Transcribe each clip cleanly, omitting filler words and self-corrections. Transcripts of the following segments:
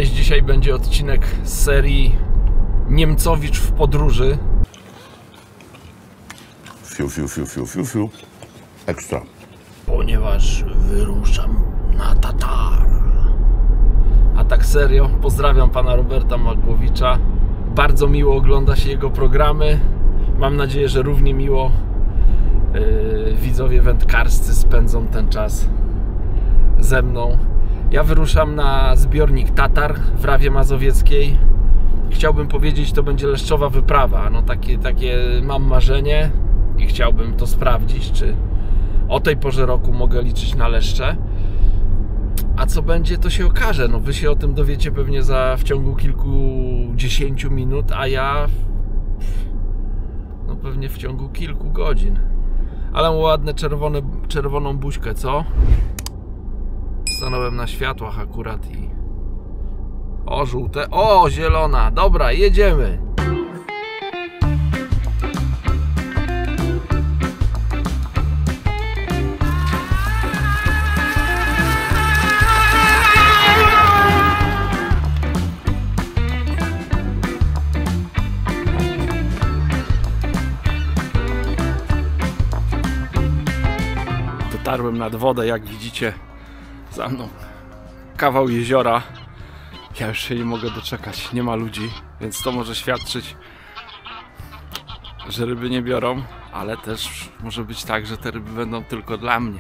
Cześć, dzisiaj będzie odcinek z serii Niemcowicz w podróży. Fiu, fiu, fiu, fiu, fiu, fiu. Ekstra. Ponieważ wyruszam na Tatara. A tak serio, pozdrawiam pana Roberta Makłowicza. Bardzo miło ogląda się jego programy. Mam nadzieję, że równie miło widzowie wędkarscy spędzą ten czas ze mną. Ja wyruszam na zbiornik Tatar w Rawie Mazowieckiej. Chciałbym powiedzieć, to będzie leszczowa wyprawa. No takie mam marzenie i chciałbym to sprawdzić, czy o tej porze roku mogę liczyć na leszcze. A co będzie, to się okaże. No wy się o tym dowiecie pewnie w ciągu kilkudziesięciu minut, a ja no pewnie w ciągu kilku godzin. Ale ładne czerwoną buźkę, co? Stanąłem na światłach akurat i... O, żółte. O, zielona. Dobra, jedziemy. Dotarłem nad wodę, jak widzicie. Za mną kawał jeziora. Ja już się nie mogę doczekać. Nie ma ludzi, więc to może świadczyć, że ryby nie biorą, ale też może być tak, że te ryby będą tylko dla mnie.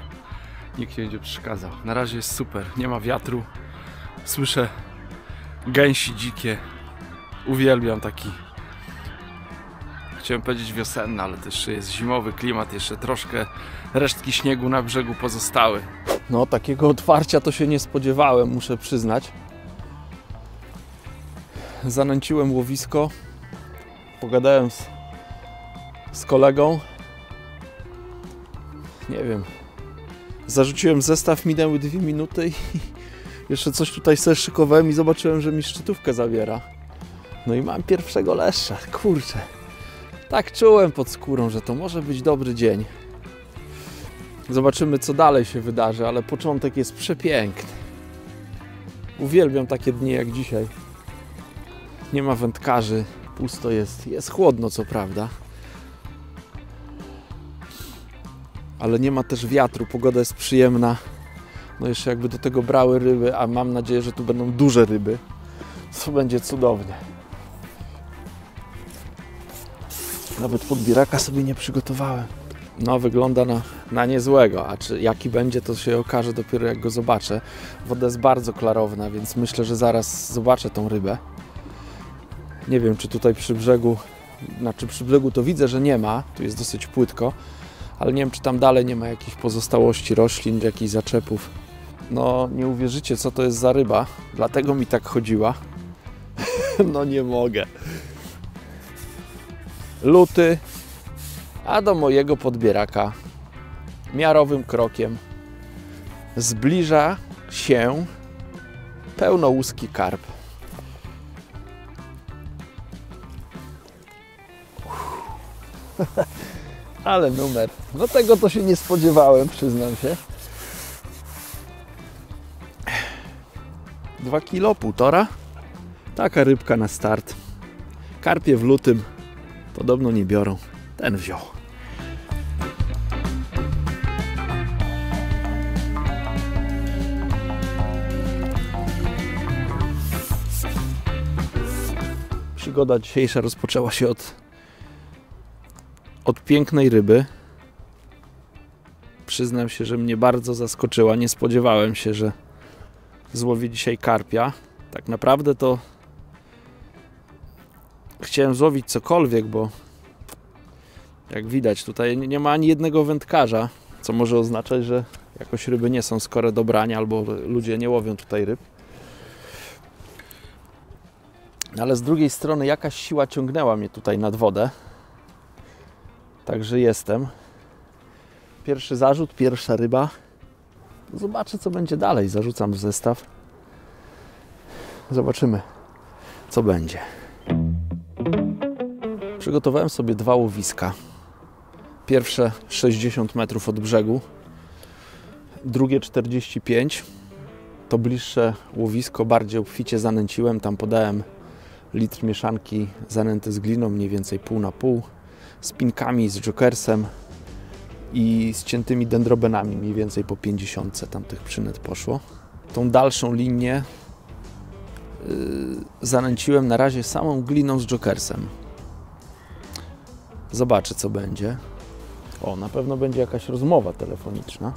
Nikt nie będzie przeszkadzał. Na razie jest super. Nie ma wiatru. Słyszę gęsi dzikie. Uwielbiam taki, chciałem powiedzieć wiosenny, ale też jest zimowy klimat. Jeszcze troszkę resztki śniegu na brzegu pozostały. No, takiego otwarcia to się nie spodziewałem, muszę przyznać. Zanęciłem łowisko, pogadałem z kolegą. Nie wiem, zarzuciłem zestaw, minęły 2 minuty i jeszcze coś tutaj sobie szykowałem i zobaczyłem, że mi szczytówkę zabiera. No i mam pierwszego leszcza, kurczę. Tak czułem pod skórą, że to może być dobry dzień. Zobaczymy, co dalej się wydarzy, ale początek jest przepiękny. Uwielbiam takie dni jak dzisiaj. Nie ma wędkarzy, pusto jest. Jest chłodno, co prawda. Ale nie ma też wiatru, pogoda jest przyjemna. No jeszcze jakby do tego brały ryby, a mam nadzieję, że tu będą duże ryby. To będzie cudownie. Nawet podbieraka sobie nie przygotowałem. No, wygląda na niezłego, a jaki będzie, to się okaże dopiero jak go zobaczę. Woda jest bardzo klarowna, więc myślę, że zaraz zobaczę tą rybę. Nie wiem, czy tutaj przy brzegu, przy brzegu to widzę, że nie ma, tu jest dosyć płytko, ale nie wiem, czy tam dalej nie ma jakichś pozostałości roślin, jakichś zaczepów. No, nie uwierzycie, co to jest za ryba, dlatego mi tak chodziła. No nie mogę. Luty. A do mojego podbieraka miarowym krokiem zbliża się pełnołuski karp. Ale numer. No tego to się nie spodziewałem, przyznam się. 2 kilo, 1,5. Taka rybka na start. Karpie w lutym podobno nie biorą. Ten wziął. Przygoda dzisiejsza rozpoczęła się od pięknej ryby. Przyznam się, że mnie bardzo zaskoczyła. Nie spodziewałem się, że złowię dzisiaj karpia. Tak naprawdę to chciałem złowić cokolwiek, bo jak widać, tutaj nie ma ani jednego wędkarza, co może oznaczać, że jakoś ryby nie są skore do brania, albo ludzie nie łowią tutaj ryb. Ale z drugiej strony jakaś siła ciągnęła mnie tutaj nad wodę. Także jestem. Pierwszy zarzut, pierwsza ryba. Zobaczę, co będzie dalej. Zarzucam w zestaw. Zobaczymy, co będzie. Przygotowałem sobie 2 łowiska. Pierwsze 60 metrów od brzegu, drugie 45. To bliższe łowisko bardziej obficie zanęciłem. Tam podałem litr mieszanki zanęty z gliną, mniej więcej pół na pół, z pinkami, z jokersem i z ciętymi dendrobenami, mniej więcej po 50 tamtych przynet poszło. Tą dalszą linię zanęciłem na razie samą gliną z jokersem. Zobaczę, co będzie. O, na pewno będzie jakaś rozmowa telefoniczna.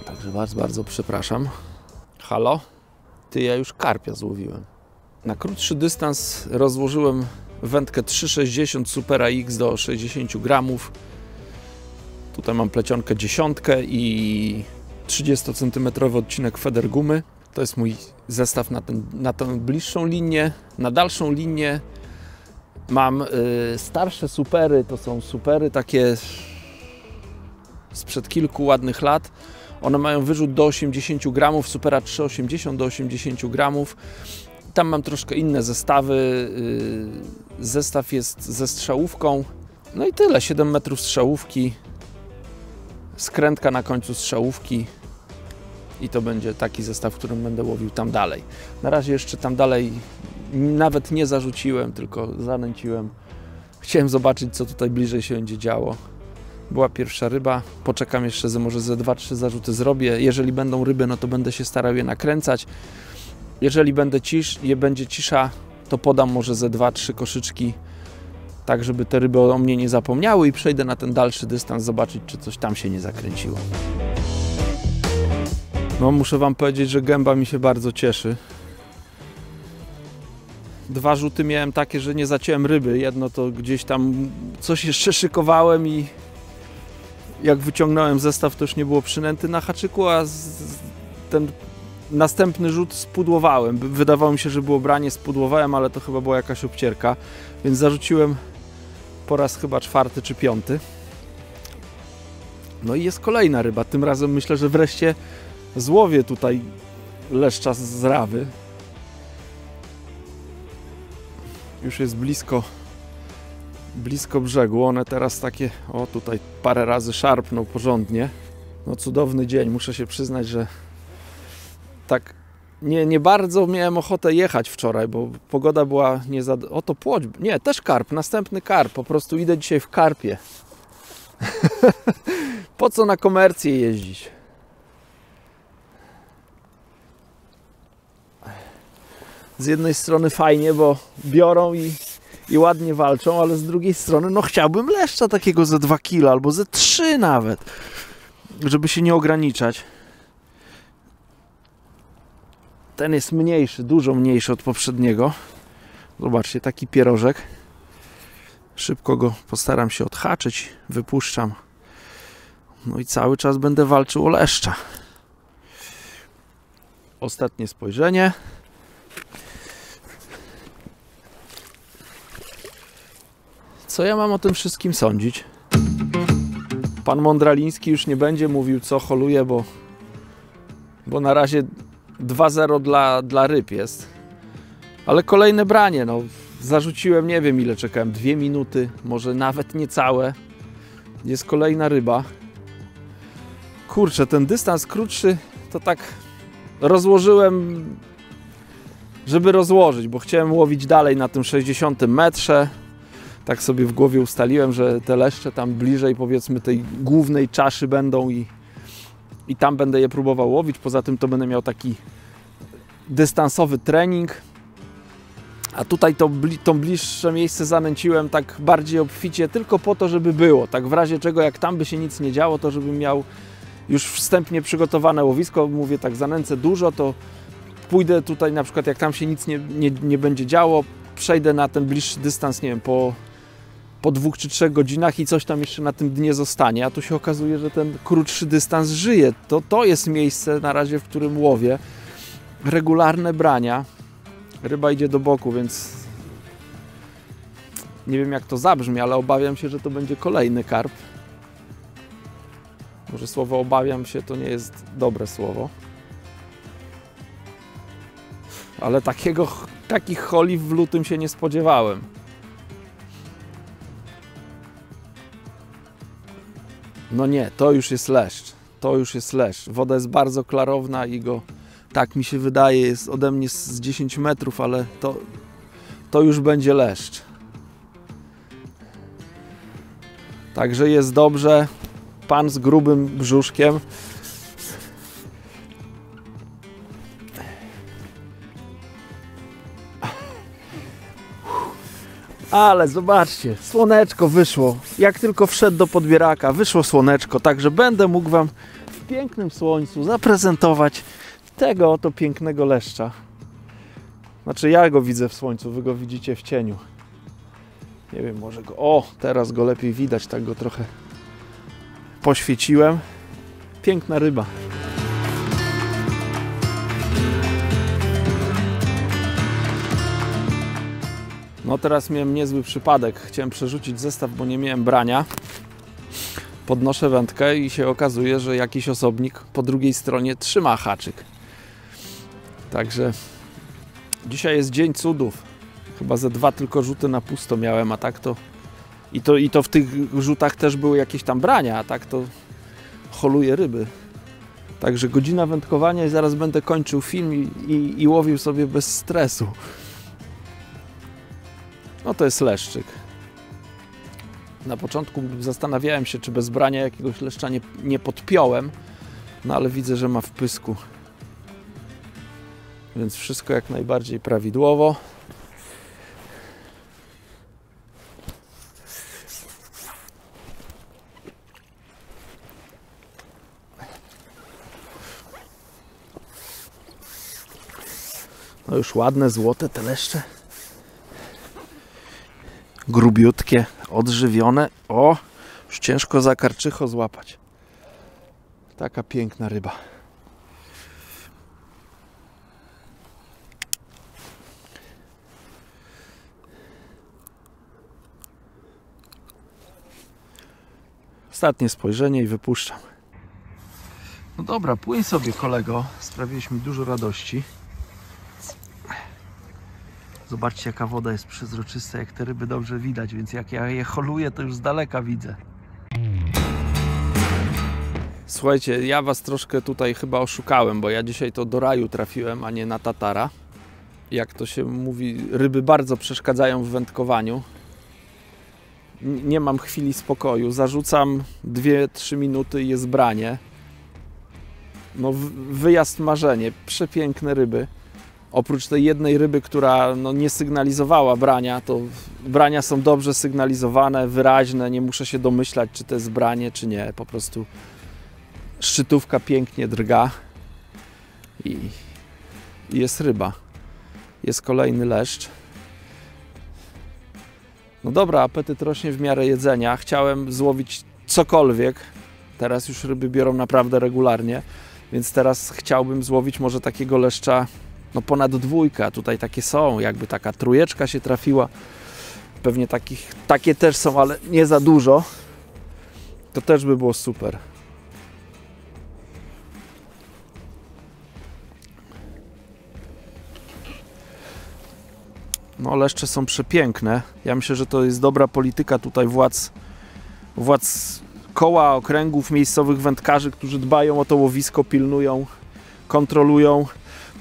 Także bardzo przepraszam. Halo? Ty, ja już karpia złowiłem. Na krótszy dystans rozłożyłem wędkę 3,60 Supera X do 60 gramów. Tutaj mam plecionkę 10 i 30 cm odcinek feder gumy. To jest mój zestaw na tę bliższą linię. Na dalszą linię mam starsze supery. To są supery takie sprzed kilku ładnych lat. One mają wyrzut do 80 gramów, Supera 3,80 do 80 gramów. Tam mam troszkę inne zestawy. Zestaw jest ze strzałówką. No i tyle, 7 metrów strzałówki. Skrętka na końcu strzałówki. I to będzie taki zestaw, w którym będę łowił tam dalej. Na razie jeszcze tam dalej nawet nie zarzuciłem, tylko zanęciłem. Chciałem zobaczyć, co tutaj bliżej się będzie działo. Była pierwsza ryba, poczekam jeszcze, może ze 2-3 zarzuty zrobię. Jeżeli będą ryby, no to będę się starał je nakręcać. Jeżeli będzie cisza, to podam może ze 2-3 koszyczki, tak żeby te ryby o mnie nie zapomniały i przejdę na ten dalszy dystans, zobaczyć, czy coś tam się nie zakręciło. No, muszę Wam powiedzieć, że gęba mi się bardzo cieszy. 2 rzuty miałem takie, że nie zaciąłem ryby. Jedno to gdzieś tam coś jeszcze szykowałem i jak wyciągnąłem zestaw, to już nie było przynęty na haczyku, a ten następny rzut spudłowałem. Wydawało mi się, że było branie, spudłowałem, ale to chyba była jakaś obcierka, więc zarzuciłem po raz chyba 4. czy 5. No i jest kolejna ryba. Tym razem myślę, że wreszcie złowię tutaj leszcza z rawy. Już jest blisko brzegu. One teraz takie, o tutaj parę razy szarpną porządnie. No cudowny dzień, muszę się przyznać, że tak nie bardzo miałem ochotę jechać wczoraj, bo pogoda była nie za... Oto płoć, nie, też karp, następny karp, po prostu idę dzisiaj w karpie. Po co na komercję jeździć? Z jednej strony fajnie, bo biorą i ładnie walczą, ale z drugiej strony no chciałbym leszcza takiego ze 2 kg albo ze 3 nawet, żeby się nie ograniczać. Ten jest mniejszy, dużo mniejszy od poprzedniego. Zobaczcie, taki pierożek. Szybko go postaram się odhaczyć, wypuszczam. No i cały czas będę walczył o leszcza. Ostatnie spojrzenie. Co ja mam o tym wszystkim sądzić? Pan Mądraliński już nie będzie mówił, co holuje, bo na razie 2-0 dla ryb jest. Ale kolejne branie, no zarzuciłem, nie wiem ile czekałem, 2 minuty, może nawet niecałe. Jest kolejna ryba. Kurczę, ten dystans krótszy to tak rozłożyłem, żeby rozłożyć, bo chciałem łowić dalej na tym 60 metrze. Tak sobie w głowie ustaliłem, że te leszcze tam bliżej, powiedzmy, tej głównej czaszy będą i tam będę je próbował łowić. Poza tym to będę miał taki dystansowy trening. A tutaj to bliższe miejsce zanęciłem tak bardziej obficie, tylko po to, żeby było. Tak w razie czego, jak tam by się nic nie działo, to żebym miał już wstępnie przygotowane łowisko. Mówię tak, zanęcę dużo, to pójdę tutaj na przykład, jak tam się nic nie będzie działo, przejdę na ten bliższy dystans, nie wiem, po 2 czy 3 godzinach i coś tam jeszcze na tym dnie zostanie, a tu się okazuje, że ten krótszy dystans żyje. To jest miejsce na razie, w którym łowię. Regularne brania. Ryba idzie do boku, więc nie wiem, jak to zabrzmi, ale obawiam się, że to będzie kolejny karp. Może słowo obawiam się to nie jest dobre słowo. Ale takich holi w lutym się nie spodziewałem. No nie, to już jest leszcz. To już jest leszcz. Woda jest bardzo klarowna i go, tak mi się wydaje, jest ode mnie z 10 metrów, ale to już będzie leszcz. Także jest dobrze. Pan z grubym brzuszkiem. Ale zobaczcie, słoneczko wyszło. Jak tylko wszedł do podbieraka, wyszło słoneczko, także będę mógł Wam w pięknym słońcu zaprezentować tego oto pięknego leszcza. Znaczy ja go widzę w słońcu, Wy go widzicie w cieniu. Nie wiem, może go... O, teraz go lepiej widać, tak go trochę poświeciłem. Piękna ryba. No teraz miałem niezły przypadek. Chciałem przerzucić zestaw, bo nie miałem brania. Podnoszę wędkę i się okazuje, że jakiś osobnik po drugiej stronie trzyma haczyk. Także dzisiaj jest dzień cudów. Chyba ze 2 tylko rzuty na pusto miałem, a tak to... I to w tych rzutach też były jakieś tam brania, a tak to holuje ryby. Także godzina wędkowania i zaraz będę kończył film i łowił sobie bez stresu. No to jest leszczyk. Na początku zastanawiałem się, czy bez brania jakiegoś leszcza nie podpiąłem, no ale widzę, że ma w pysku. Więc wszystko jak najbardziej prawidłowo. No już ładne, złote te leszcze. Grubiutkie, odżywione. O, już ciężko za karczycho złapać. Taka piękna ryba. Ostatnie spojrzenie i wypuszczam. No dobra, płyń sobie, kolego. Sprawiłeś mi dużo radości. Zobaczcie, jaka woda jest przezroczysta, jak te ryby dobrze widać, więc jak ja je holuję, to już z daleka widzę. Słuchajcie, ja Was troszkę tutaj chyba oszukałem, bo ja dzisiaj to do raju trafiłem, a nie na tatara. Jak to się mówi, ryby bardzo przeszkadzają w wędkowaniu. Nie mam chwili spokoju, zarzucam 2-3 minuty i jest branie. No wyjazd marzenie, przepiękne ryby. Oprócz tej jednej ryby, która no, nie sygnalizowała brania, to brania są dobrze sygnalizowane, wyraźne, nie muszę się domyślać, czy to jest branie, czy nie. Po prostu szczytówka pięknie drga i jest ryba. Jest kolejny leszcz. No dobra, apetyt rośnie w miarę jedzenia. Chciałem złowić cokolwiek. Teraz już ryby biorą naprawdę regularnie, więc teraz chciałbym złowić może takiego leszcza no ponad 2, tutaj takie są, jakby taka 3 się trafiła. Pewnie takie też są, ale nie za dużo. To też by było super. No leszcze są przepiękne. Ja myślę, że to jest dobra polityka tutaj władz koła, okręgów, miejscowych wędkarzy, którzy dbają o to łowisko, pilnują, kontrolują.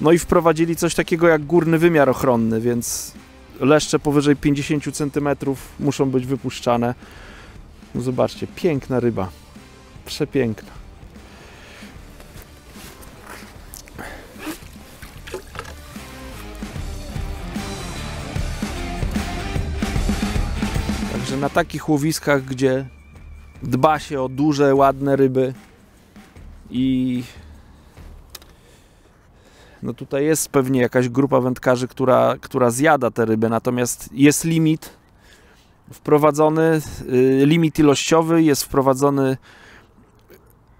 No i wprowadzili coś takiego jak górny wymiar ochronny, więc leszcze powyżej 50 cm muszą być wypuszczane. No zobaczcie, piękna ryba. Przepiękna. Także na takich łowiskach, gdzie dba się o duże, ładne ryby i no tutaj jest pewnie jakaś grupa wędkarzy, która zjada te ryby, natomiast jest limit wprowadzony, limit ilościowy, jest wprowadzony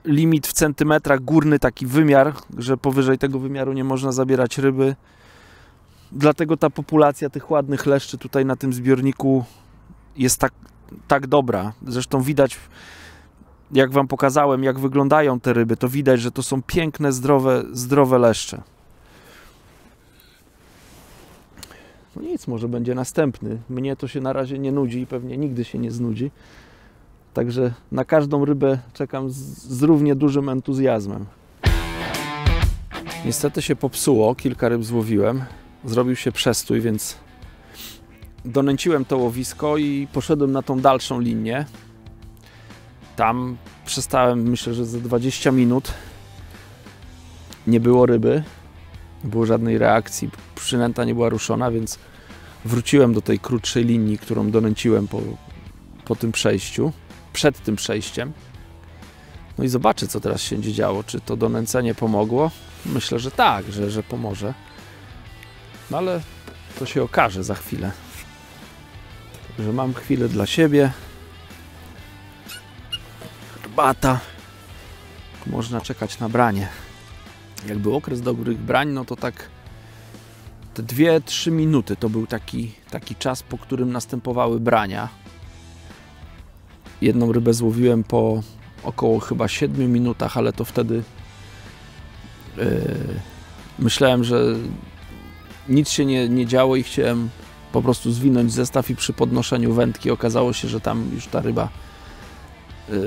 limit w centymetrach, górny taki wymiar, że powyżej tego wymiaru nie można zabierać ryby. Dlatego ta populacja tych ładnych leszczy tutaj na tym zbiorniku jest tak dobra. Zresztą widać, jak Wam pokazałem, jak wyglądają te ryby, to widać, że to są piękne, zdrowe leszcze. No nic, może będzie następny. Mnie to się na razie nie nudzi i pewnie nigdy się nie znudzi. Także na każdą rybę czekam z równie dużym entuzjazmem. Niestety się popsuło, kilka ryb złowiłem. Zrobił się przestój, więc donęciłem to łowisko i poszedłem na tą dalszą linię. Tam przestałem, myślę, że za 20 minut. Nie było ryby, nie było żadnej reakcji, przynęta nie była ruszona, więc wróciłem do tej krótszej linii, którą donęciłem po tym przejściu, przed tym przejściem. No i zobaczę, co teraz się będzie działo. Czy to donęcenie pomogło? Myślę, że tak, że pomoże. No ale to się okaże za chwilę. Także mam chwilę dla siebie. Herbata. Można czekać na branie. Jak był okres dobrych brań, no to tak te 2-3 minuty to był taki czas, po którym następowały brania. Jedną rybę złowiłem po około chyba 7 minutach, ale to wtedy myślałem, że nic się nie działo i chciałem po prostu zwinąć zestaw i przy podnoszeniu wędki okazało się, że tam już ta ryba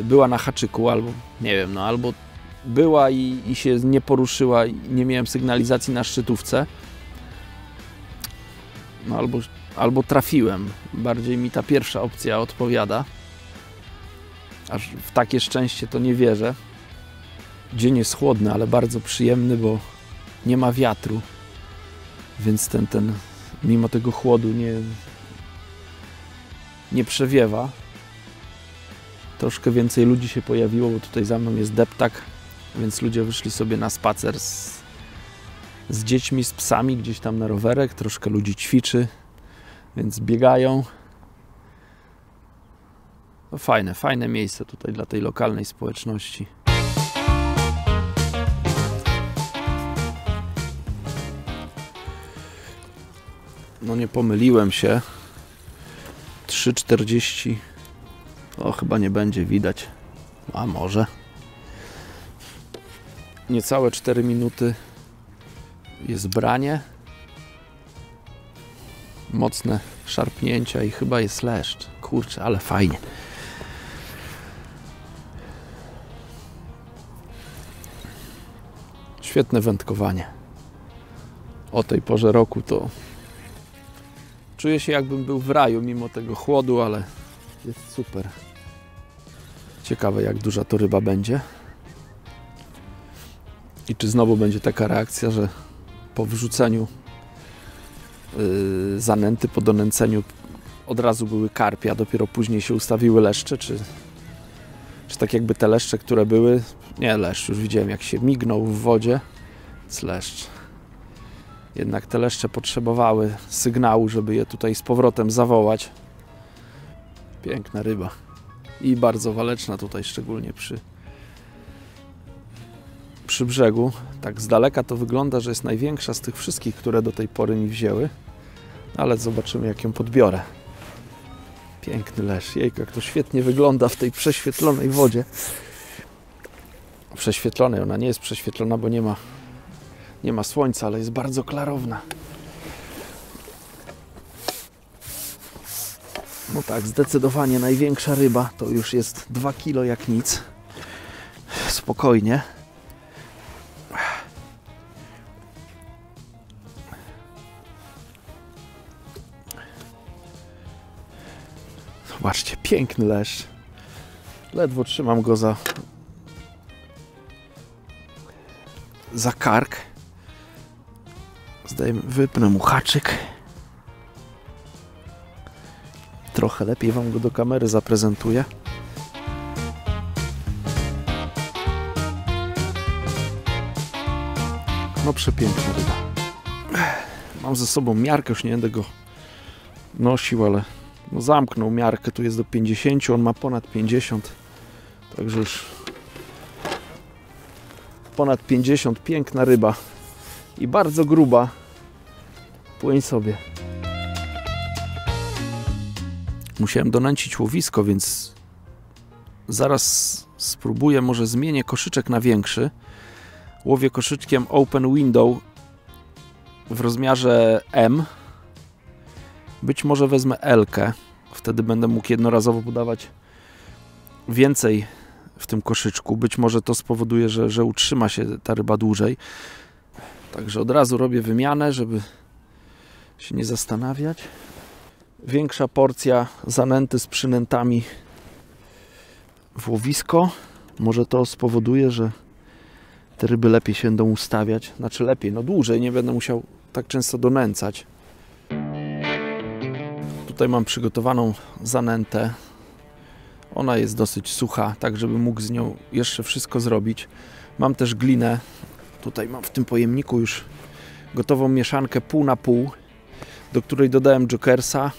była na haczyku, albo nie wiem, no albo była i się nie poruszyła i nie miałem sygnalizacji na szczytówce. No albo trafiłem. Bardziej mi ta pierwsza opcja odpowiada. Aż w takie szczęście to nie wierzę. Dzień jest chłodny, ale bardzo przyjemny, bo nie ma wiatru. Więc ten mimo tego chłodu nie przewiewa. Troszkę więcej ludzi się pojawiło, bo tutaj za mną jest deptak, więc ludzie wyszli sobie na spacer z dziećmi, z psami gdzieś tam na rowerek. Troszkę ludzi ćwiczy, więc biegają. No fajne miejsce tutaj dla tej lokalnej społeczności. No nie pomyliłem się. 3:40. O, chyba nie będzie widać. A może. Niecałe 4 minuty jest branie. Mocne szarpnięcia i chyba jest leszcz. Kurczę, ale fajnie. Świetne wędkowanie. O tej porze roku to czuję się, jakbym był w raju mimo tego chłodu, ale jest super. Ciekawe, jak duża to ryba będzie. I czy znowu będzie taka reakcja, że po wrzuceniu zanęty, po donęceniu od razu były karpie, a dopiero później się ustawiły leszcze, czy tak jakby te leszcze, które były... Nie, leszcz, już widziałem, jak się mignął w wodzie. Z leszcz. Jednak te leszcze potrzebowały sygnału, żeby je tutaj z powrotem zawołać. Piękna ryba. I bardzo waleczna tutaj, szczególnie przy brzegu. Tak z daleka to wygląda, że jest największa z tych wszystkich, które do tej pory mi wzięły. Ale zobaczymy, jak ją podbiorę. Piękny leszcz. Jejku, jak to świetnie wygląda w tej prześwietlonej wodzie. Prześwietlonej. Ona nie jest prześwietlona, bo nie ma słońca, ale jest bardzo klarowna. No tak, zdecydowanie największa ryba. To już jest 2 kilo jak nic. Spokojnie. Zobaczcie, piękny leszcz. Ledwo trzymam go za kark. Wypnę mu haczyk. Trochę lepiej wam go do kamery zaprezentuję. No przepiękna ryba. Mam ze sobą miarkę, już nie będę go nosił, ale no zamknął miarkę, tu jest do 50, on ma ponad 50. Także już ponad 50, piękna ryba i bardzo gruba. Płyń sobie. Musiałem donęcić łowisko, więc zaraz spróbuję, może zmienię koszyczek na większy. Łowię koszyczkiem Open Window w rozmiarze M. Być może wezmę L-kę. Wtedy będę mógł jednorazowo podawać więcej w tym koszyczku. Być może to spowoduje, że utrzyma się ta ryba dłużej. Także od razu robię wymianę, żeby się nie zastanawiać. Większa porcja zanęty z przynętami w łowisko. Może to spowoduje, że te ryby lepiej się będą ustawiać. Znaczy lepiej, no dłużej, nie będę musiał tak często donęcać. Tutaj mam przygotowaną zanętę. Ona jest dosyć sucha, tak żeby mógł z nią jeszcze wszystko zrobić. Mam też glinę. Tutaj mam w tym pojemniku już gotową mieszankę pół na pół, do której dodałem jokersa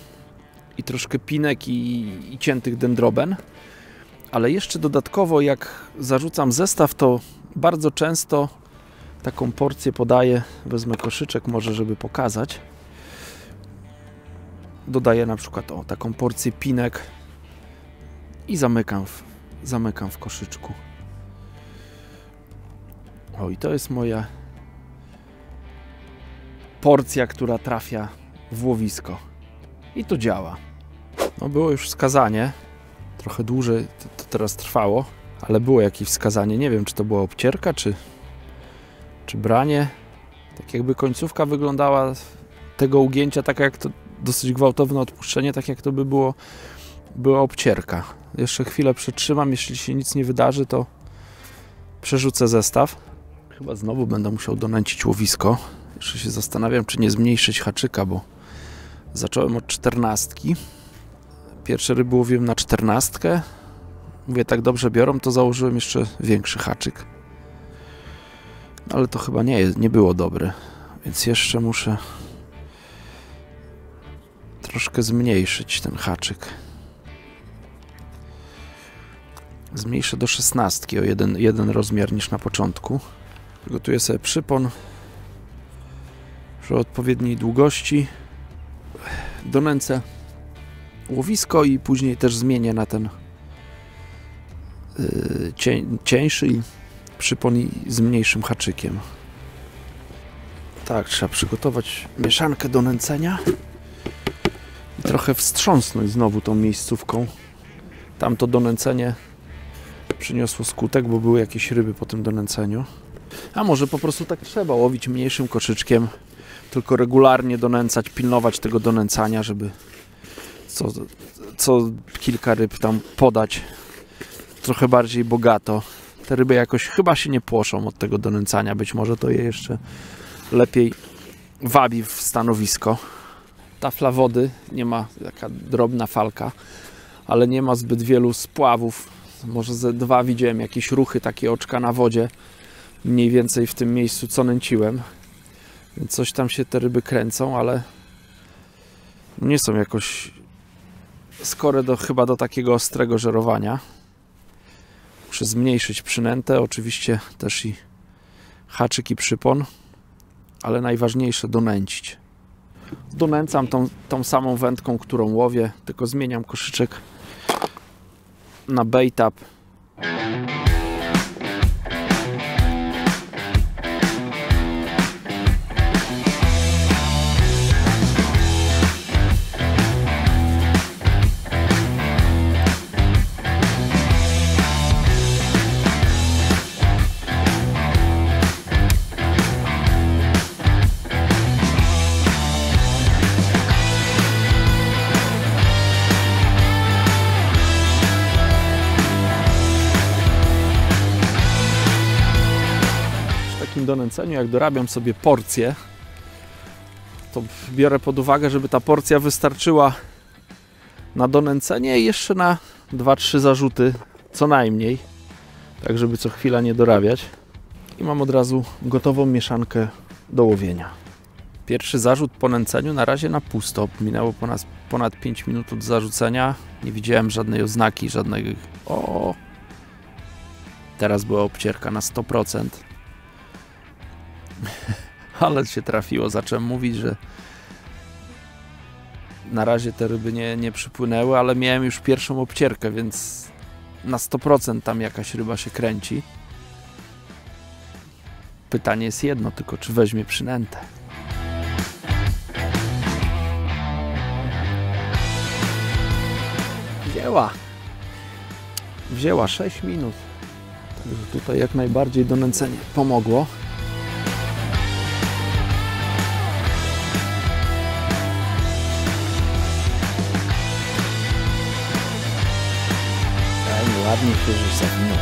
i troszkę pinek i ciętych dendroben. Ale jeszcze dodatkowo, jak zarzucam zestaw, to bardzo często taką porcję podaję. Wezmę koszyczek może, żeby pokazać. Dodaję na przykład taką porcję pinek i zamykam w koszyczku. I to jest moja porcja, która trafia w łowisko. I to działa. No było już wskazanie. Trochę dłużej to teraz trwało, ale było jakieś wskazanie. Nie wiem, czy to była obcierka, czy branie. Tak jakby końcówka wyglądała tego ugięcia, tak jak to dosyć gwałtowne odpuszczenie, tak jak to by była obcierka. Jeszcze chwilę przytrzymam, jeśli się nic nie wydarzy, to przerzucę zestaw. Chyba znowu będę musiał donęcić łowisko. Jeszcze się zastanawiam, czy nie zmniejszyć haczyka, bo zacząłem od 14. Pierwsze ryby łowiłem na 14. Mówię, tak dobrze biorą, to założyłem jeszcze większy haczyk. Ale to chyba nie było dobre, więc jeszcze muszę troszkę zmniejszyć ten haczyk. Zmniejszę do 16 o jeden rozmiar niż na początku. Przygotuję sobie przypon przy odpowiedniej długości. Donęcę łowisko i później też zmienię na ten cieńszy przypon z mniejszym haczykiem. Tak, trzeba przygotować mieszankę do nęcenia i trochę wstrząsnąć znowu tą miejscówką. Tamto donęcenie przyniosło skutek, bo były jakieś ryby po tym donęceniu. A może po prostu tak trzeba łowić mniejszym koszyczkiem, tylko regularnie donęcać, pilnować tego donęcania, żeby co kilka ryb tam podać trochę bardziej bogato. Te ryby jakoś chyba się nie płoszą od tego donęcania, być może to je jeszcze lepiej wabi w stanowisko. Tafla wody, nie ma, taka drobna falka, ale nie ma zbyt wielu spławów. Może ze 2 widziałem jakieś ruchy, takie oczka na wodzie, mniej więcej w tym miejscu, co nęciłem. Więc coś tam się te ryby kręcą, ale nie są jakoś skore chyba do takiego ostrego żerowania. Muszę zmniejszyć przynętę, oczywiście też i haczyk i przypon, ale najważniejsze donęcić. Donęcam tą samą wędką, którą łowię, tylko zmieniam koszyczek na bait up. Donęceniu, jak dorabiam sobie porcję, to biorę pod uwagę, żeby ta porcja wystarczyła na donęcenie i jeszcze na 2-3 zarzuty co najmniej, tak żeby co chwila nie dorabiać. I mam od razu gotową mieszankę do łowienia. Pierwszy zarzut po nęceniu na razie na pusto. Minęło ponad 5 minut od zarzucenia. Nie widziałem żadnej oznaki, żadnej... O! Teraz była obcierka na 100%. Ale się trafiło. Zacząłem mówić, że na razie te ryby nie przypłynęły, ale miałem już pierwszą obcierkę, więc na 100% tam jakaś ryba się kręci. Pytanie jest jedno, tylko czy weźmie przynętę. Wzięła. wzięła 6 minut. Także tutaj jak najbardziej donęcenie pomogło. Ładnie się już zawinął.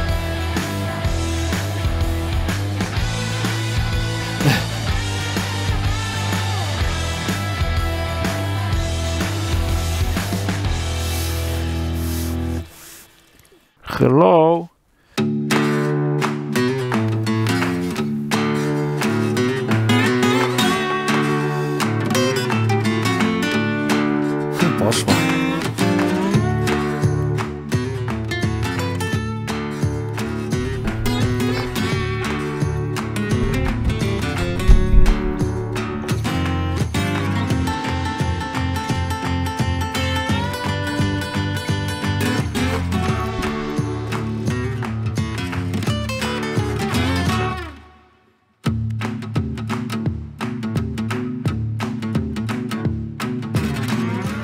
Hello. Poszła.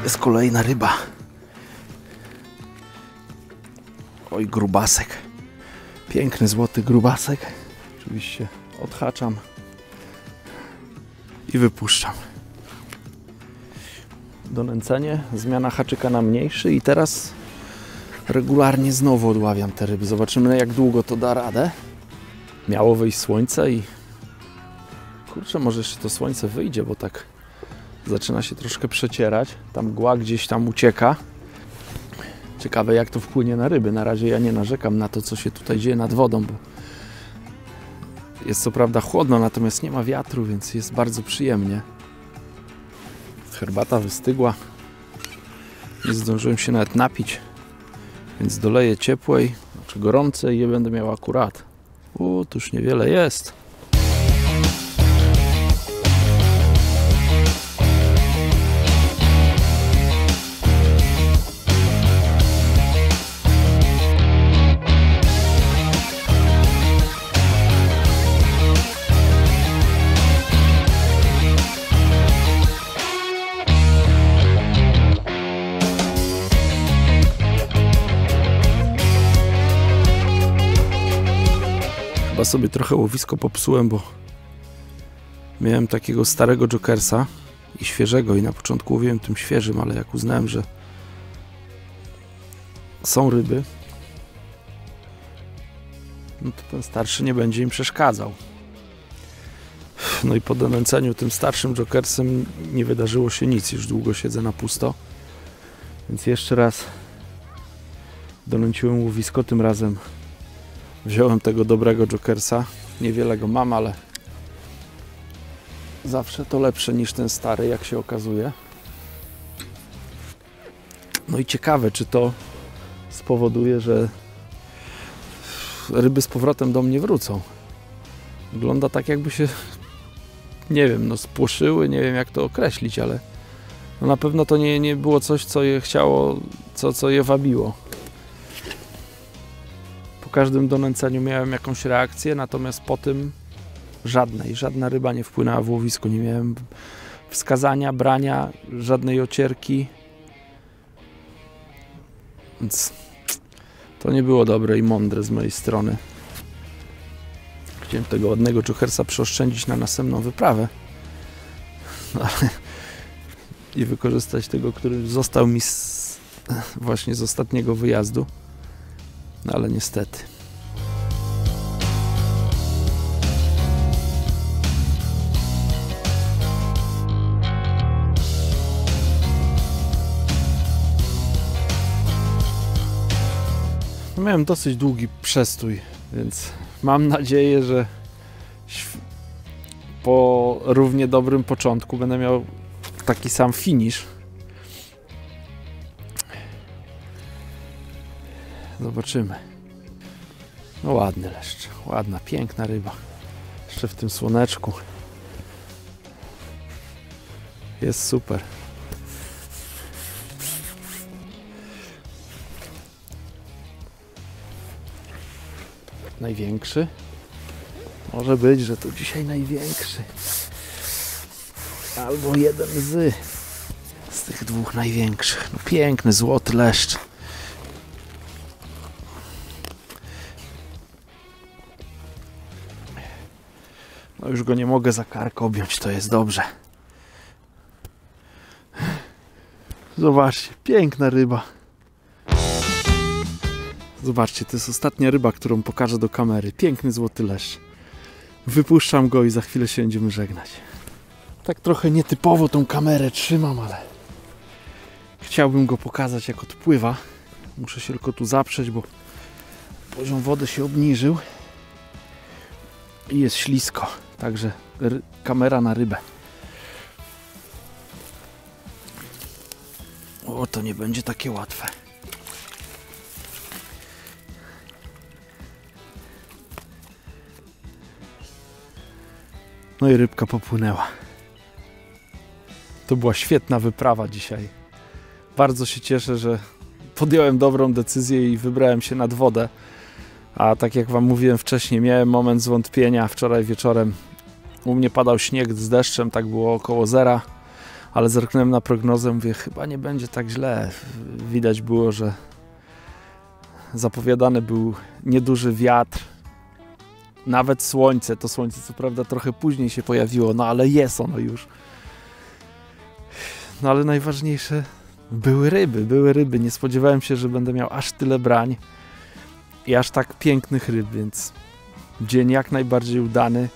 Jest kolejna ryba. Oj, grubasek. Piękny, złoty grubasek. Oczywiście odhaczam i wypuszczam. Donęcenie, zmiana haczyka na mniejszy i teraz regularnie znowu odławiam te ryby. Zobaczymy, jak długo to da radę. Miało wyjść słońce i kurczę, może jeszcze to słońce wyjdzie, bo tak zaczyna się troszkę przecierać. Tam mgła gdzieś tam ucieka. Ciekawe, jak to wpłynie na ryby. Na razie ja nie narzekam na to, co się tutaj dzieje nad wodą, bo jest co prawda chłodno, natomiast nie ma wiatru, więc jest bardzo przyjemnie. Herbata wystygła. Nie zdążyłem się nawet napić, więc doleję ciepłej, znaczy gorącej i je będę miał akurat. Tu już niewiele jest. Chyba sobie trochę łowisko popsułem, bo miałem takiego starego jokersa i świeżego i na początku łowiłem tym świeżym, ale jak uznałem, że są ryby, no to ten starszy nie będzie im przeszkadzał. No i po donęceniu tym starszym jokersem nie wydarzyło się nic, już długo siedzę na pusto, więc jeszcze raz donęciłem łowisko, tym razem wziąłem tego dobrego jokersa. Niewiele go mam, ale zawsze to lepsze niż ten stary, jak się okazuje. No i ciekawe, czy to spowoduje, że ryby z powrotem do mnie wrócą. Wygląda tak, jakby się, nie wiem, no spłoszyły, nie wiem jak to określić, ale no na pewno to nie było coś, co je chciało, co je wabiło. Po każdym donęceniu miałem jakąś reakcję, natomiast po tym żadna ryba nie wpłynęła w łowisko. Nie miałem wskazania, brania, żadnej ocierki. Więc to nie było dobre i mądre z mojej strony. Chciałem tego ładnego jokersa przeoszczędzić na następną wyprawę. No, ale i wykorzystać tego, który został mi właśnie z ostatniego wyjazdu. No ale niestety. No, miałem dosyć długi przestój, więc mam nadzieję, że po równie dobrym początku będę miał taki sam finish. Zobaczymy. No ładny leszcz, ładna, piękna ryba. Jeszcze w tym słoneczku. Jest super. Największy. Może być, że to dzisiaj największy. Albo jeden z tych dwóch największych. No piękny, złoty leszcz. No już go nie mogę za kark objąć, to jest dobrze. Zobaczcie, piękna ryba. Zobaczcie, to jest ostatnia ryba, którą pokażę do kamery. Piękny złoty leszcz. Wypuszczam go i za chwilę się będziemy żegnać. Tak trochę nietypowo tą kamerę trzymam, ale chciałbym go pokazać, jak odpływa. Muszę się tylko tu zaprzeć, bo poziom wody się obniżył i jest ślisko. Także kamera na rybę. O, to nie będzie takie łatwe. No i rybka popłynęła. To była świetna wyprawa dzisiaj. Bardzo się cieszę, że podjąłem dobrą decyzję i wybrałem się nad wodę. A tak jak wam mówiłem wcześniej, miałem moment zwątpienia wczoraj wieczorem. U mnie padał śnieg z deszczem, tak było około zera. Ale zerknąłem na prognozę, mówię, chyba nie będzie tak źle. Widać było, że zapowiadany był nieduży wiatr. Nawet słońce, to słońce co prawda trochę później się pojawiło, no ale jest ono już. No ale najważniejsze, były ryby. Nie spodziewałem się, że będę miał aż tyle brań i aż tak pięknych ryb, więc dzień jak najbardziej udany.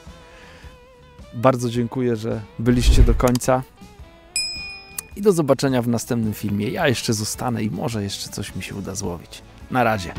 Bardzo dziękuję, że byliście do końca i do zobaczenia w następnym filmie. Ja jeszcze zostanę i może jeszcze coś mi się uda złowić. Na razie.